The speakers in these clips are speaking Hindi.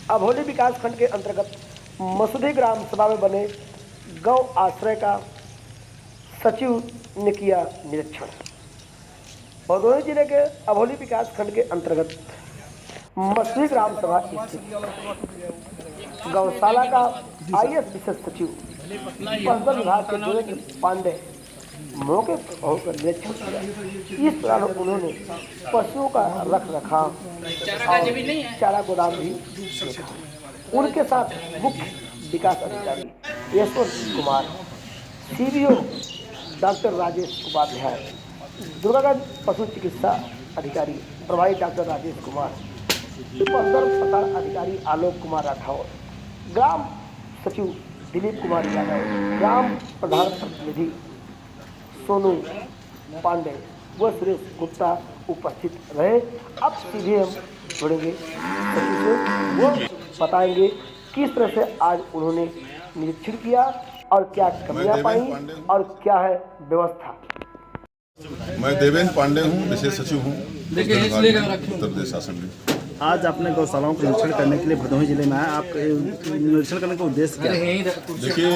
अभोली विकास खंड के अंतर्गत मसूदी ग्राम सभा में बने गौ आश्रय का सचिव ने किया निरीक्षण। भदोही जिले के अभोली विकास खंड के अंतर्गत मसूदी ग्राम सभा स्थित गौशाला का आईएएस विशेष सचिव पशुधन विभाग के जोगेंद्र पांडे मौके पर होकर निरीक्षण किया। इस दौरान उन्होंने पशुओं का रख रखाव और चारा गोदाम भी देखा। उनके साथ मुख्य विकास अधिकारी यशवंत कुमार, सीबीओ डॉक्टर राजेश उपाध्याय, दुर्गागंज पशु चिकित्सा अधिकारी प्रभारी डॉक्टर राजेश कुमार, पशुधन प्रसार अधिकारी आलोक कुमार राठौर, ग्राम सचिव दिलीप कुमार यादव, ग्राम प्रधान प्रतिनिधि सोनू पांडे व सुरेश गुप्ता उपस्थित रहे। अब सीधे हम जुड़ेंगे सचिव से, वो बताएंगे किस तरह से आज उन्होंने निरीक्षण किया और क्या कमियां पाई और क्या है व्यवस्था। मैं देवेंद्र पांडे हूँ, विशेष सचिव हूँ उत्तर प्रदेश शासन में। आज आपने गौशालाओं का निरीक्षण करने के लिए भदोही जिले में आए। आप निरीक्षण करने का उद्देश्य क्या है? देखिए,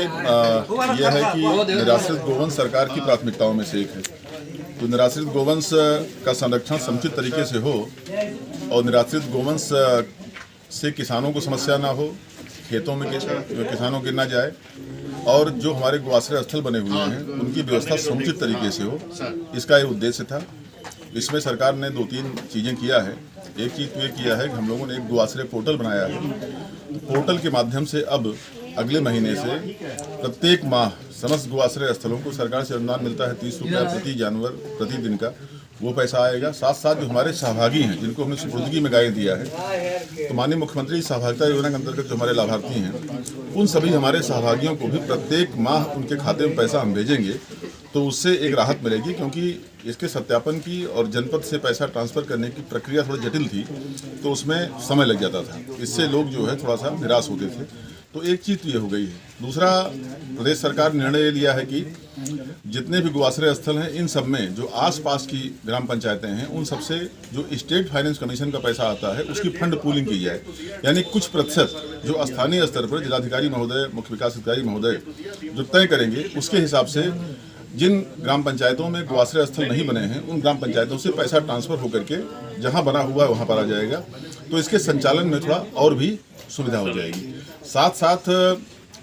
यह है कि निराश्रित गोवंश सरकार की प्राथमिकताओं में से एक है। तो निराश्रित गोवंश का संरक्षण समुचित तरीके से हो और निराश्रित गोवंश से किसानों को समस्या ना हो, खेतों में किसानों गिर ना जाए और जो हमारे गोआश्रय स्थल बने हुए हैं उनकी व्यवस्था समुचित तरीके से हो, इसका ये उद्देश्य था। इसमें सरकार ने 2-3 चीज़ें किया है। एक चीज़ तो ये किया है कि हम लोगों ने एक गोआश्रय पोर्टल बनाया है। तो पोर्टल के माध्यम से अब अगले महीने से प्रत्येक माह समस्त गोआश्रय स्थलों को सरकार से अनुदान मिलता है 30 रुपया प्रति जानवर प्रतिदिन का, वो पैसा आएगा। साथ साथ जो हमारे सहभागी हैं जिनको हमने सुपुर्दगी में गाय दिया है, तो माननीय मुख्यमंत्री सहभागिता योजना के अंतर्गत जो हमारे लाभार्थी हैं उन सभी हमारे सहभागियों को भी प्रत्येक माह उनके खाते में पैसा हम भेजेंगे। तो उससे एक राहत मिलेगी, क्योंकि इसके सत्यापन की और जनपद से पैसा ट्रांसफ़र करने की प्रक्रिया थोड़ी जटिल थी, तो उसमें समय लग जाता था। इससे लोग जो है थोड़ा सा निराश होते थे। तो एक चीज़ तो ये हो गई है। दूसरा, प्रदेश सरकार ने निर्णय लिया है कि जितने भी गोआश्रय स्थल हैं इन सब में जो आसपास की ग्राम पंचायतें हैं उन सबसे जो स्टेट फाइनेंस कमीशन का पैसा आता है उसकी फंड पूलिंग की जाए। यानी कुछ प्रतिशत जो स्थानीय स्तर पर जिलाधिकारी महोदय, मुख्य विकास अधिकारी महोदय जो तय करेंगे, उसके हिसाब से जिन ग्राम पंचायतों में गोआश्रय स्थल नहीं बने हैं उन ग्राम पंचायतों से पैसा ट्रांसफ़र होकर के जहां बना हुआ है वहां पर आ जाएगा। तो इसके संचालन में थोड़ा और भी सुविधा हो जाएगी। साथ साथ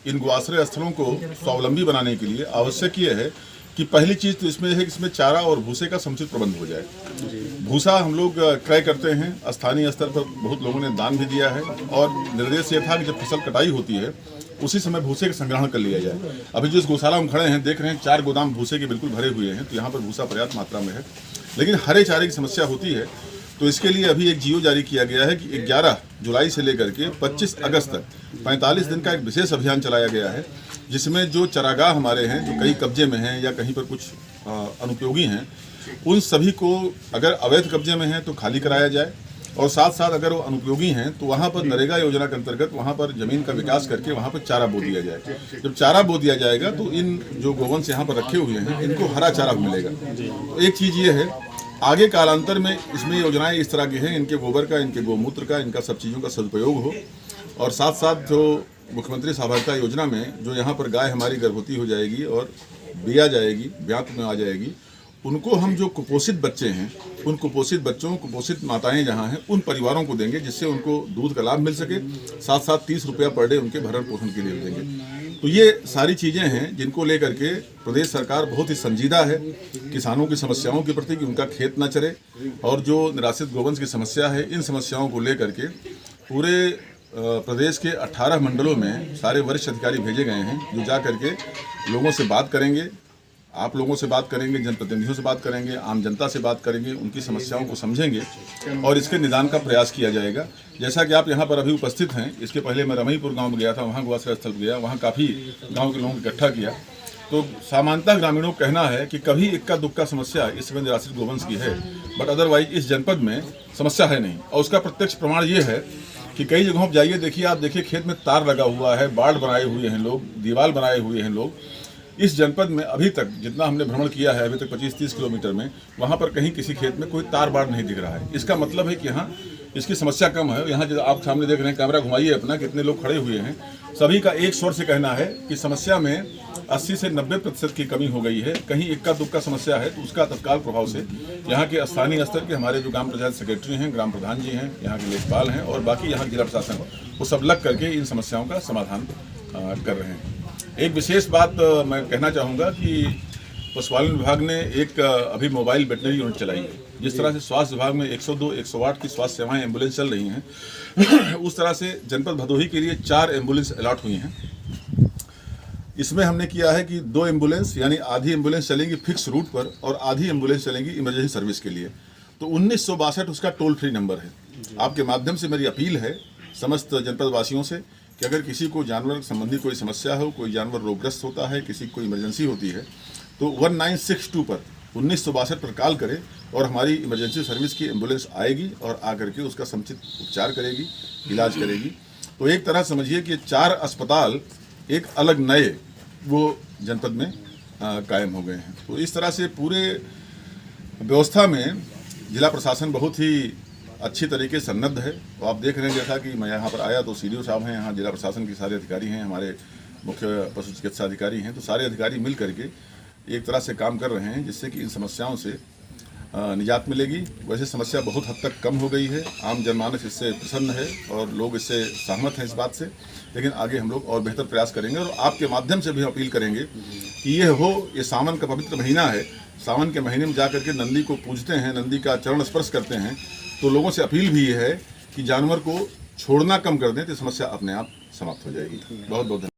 इन गोआश्रय स्थलों को स्वावलंबी बनाने के लिए आवश्यक ये है कि पहली चीज़ तो इसमें है कि इसमें चारा और भूसे का समुचित प्रबंध हो जाए। भूसा हम लोग क्रय करते हैं, स्थानीय स्तर पर बहुत लोगों ने दान भी दिया है और निर्देश ये था कि जब फसल कटाई होती है उसी समय भूसे का संग्रहण कर लिया जाए। अभी जिस गौशाला में खड़े हैं देख रहे हैं 4 गोदाम भूसे के बिल्कुल भरे हुए हैं, तो यहाँ पर भूसा पर्याप्त मात्रा में है। लेकिन हरे चारे की समस्या होती है, तो इसके लिए अभी एक जीओ जारी किया गया है कि 11 जुलाई से लेकर के 25 अगस्त तक 45 दिन का एक विशेष अभियान चलाया गया है, जिसमें जो चरागाह हमारे हैं जो कहीं कब्जे में हैं या कहीं पर कुछ अनुपयोगी हैं, उन सभी को अगर अवैध कब्जे में हैं तो खाली कराया जाए और साथ साथ अगर वो अनुपयोगी हैं तो वहाँ पर नरेगा योजना के अंतर्गत वहाँ पर ज़मीन का विकास करके वहाँ पर चारा बो दिया जाए। जब चारा बो दिया जाएगा तो इन जो गोवंश यहाँ पर रखे हुए हैं इनको हरा चारा मिलेगा। तो एक चीज़ ये है, आगे कालांतर में इसमें योजनाएं इस तरह की हैं, इनके गोबर का, इनके गोमूत्र का, इनका सब चीज़ों का सदुपयोग हो। और साथ साथ जो मुख्यमंत्री सहभागिता योजना में जो यहाँ पर गाय हमारी गर्भवती हो जाएगी और बिया जाएगी, ब्यात में आ जाएगी, उनको हम जो कुपोषित बच्चे हैं उन कुपोषित बच्चों, कुपोषित माताएं जहाँ हैं उन परिवारों को देंगे, जिससे उनको दूध का लाभ मिल सके। साथ साथ 30 रुपया पर डे उनके भरण पोषण के लिए देंगे। तो ये सारी चीज़ें हैं जिनको लेकर के प्रदेश सरकार बहुत ही संजीदा है किसानों की समस्याओं के प्रति, कि उनका खेत न चरे। और जो निराश्रित गोवंश की समस्या है, इन समस्याओं को लेकर के पूरे प्रदेश के 18 मंडलों में सारे वरिष्ठ अधिकारी भेजे गए हैं, जो जा करके लोगों से बात करेंगे, आप लोगों से बात करेंगे, जनप्रतिनिधियों से बात करेंगे, आम जनता से बात करेंगे, उनकी समस्याओं को समझेंगे और इसके निदान का प्रयास किया जाएगा। जैसा कि आप यहाँ पर अभी उपस्थित हैं, इसके पहले मैं रमईपुर गांव में गया था, वहाँ गोआश्रय स्थल गया, वहाँ काफ़ी गांव के लोगों को इकट्ठा किया। तो सामान्यतः ग्रामीणों का कहना है कि कभी इक्का दुक्का समस्या इस समय निराश्रित गोवंश की है, बट अदरवाइज इस जनपद में समस्या है नहीं। और उसका प्रत्यक्ष प्रमाण ये है कि कई जगहों पर जाइए, देखिए, आप देखिए खेत में तार लगा हुआ है, बाड़ बनाए हुए हैं लोग, दीवार बनाए हुए हैं लोग, इस जनपद में अभी तक जितना हमने भ्रमण किया है अभी तक 25-30 किलोमीटर में, वहाँ पर कहीं किसी खेत में कोई तार बाड़ नहीं दिख रहा है। इसका मतलब है कि यहाँ इसकी समस्या कम है। यहाँ जो आप सामने देख रहे हैं, कैमरा घुमाइए अपना, कितने लोग खड़े हुए हैं, सभी का एक स्वर से कहना है कि समस्या में 80 से 90% की कमी हो गई है। कहीं इक्का दुक्का समस्या है तो उसका तत्काल प्रभाव से यहाँ के स्थानीय स्तर के हमारे जो ग्राम पंचायत सेक्रेटरी हैं, ग्राम प्रधान जी हैं, यहाँ के लेखपाल हैं और बाकी यहाँ जिला प्रशासन, वो सब लग करके इन समस्याओं का समाधान कर रहे हैं। एक विशेष बात मैं कहना चाहूँगा कि पशुपालन विभाग ने एक अभी मोबाइल वेटनरी यूनिट चलाई है। जिस तरह से स्वास्थ्य विभाग में 102, 108 की स्वास्थ्य सेवाएं एम्बुलेंस चल रही हैं उस तरह से जनपद भदोही के लिए 4 एम्बुलेंस अलॉट हुई हैं। इसमें हमने किया है कि 2 एम्बुलेंस यानी आधी एम्बुलेंस चलेंगी फिक्स रूट पर और आधी एम्बुलेंस चलेंगी इमरजेंसी सर्विस के लिए। तो 1962 उसका टोल फ्री नंबर है। आपके माध्यम से मेरी अपील है समस्त जनपद वासियों से कि अगर किसी को जानवर संबंधी कोई समस्या हो, कोई जानवर रोगग्रस्त होता है, किसी को इमरजेंसी होती है, तो 1962 पर 1962 पर कॉल करें और हमारी इमरजेंसी सर्विस की एम्बुलेंस आएगी और आकर के उसका समुचित उपचार करेगी, इलाज करेगी। तो एक तरह समझिए कि 4 अस्पताल एक अलग नए वो जनपद में कायम हो गए हैं। तो इस तरह से पूरे व्यवस्था में जिला प्रशासन बहुत ही अच्छी तरीके से सन्नद्ध है। तो आप देख रहे हैं, जैसा कि मैं यहाँ पर आया तो सीडीओ साहब हैं, यहाँ जिला प्रशासन के सारे अधिकारी हैं, हमारे मुख्य पशु चिकित्सा अधिकारी हैं, तो सारे अधिकारी मिल करके एक तरह से काम कर रहे हैं जिससे कि इन समस्याओं से निजात मिलेगी। वैसे समस्या बहुत हद तक कम हो गई है, आम जनमानस इससे प्रसन्न है और लोग इससे सहमत हैं इस बात से, लेकिन आगे हम लोग और बेहतर प्रयास करेंगे और आपके माध्यम से भी अपील करेंगे कि ये सावन का पवित्र महीना है। सावन के महीने में जाकर के नंदी को पूजते हैं, नंदी का चरण स्पर्श करते हैं, तो लोगों से अपील भी ये है कि जानवर को छोड़ना कम कर दें तो समस्या अपने आप समाप्त हो जाएगी। बहुत बहुत धन्यवाद।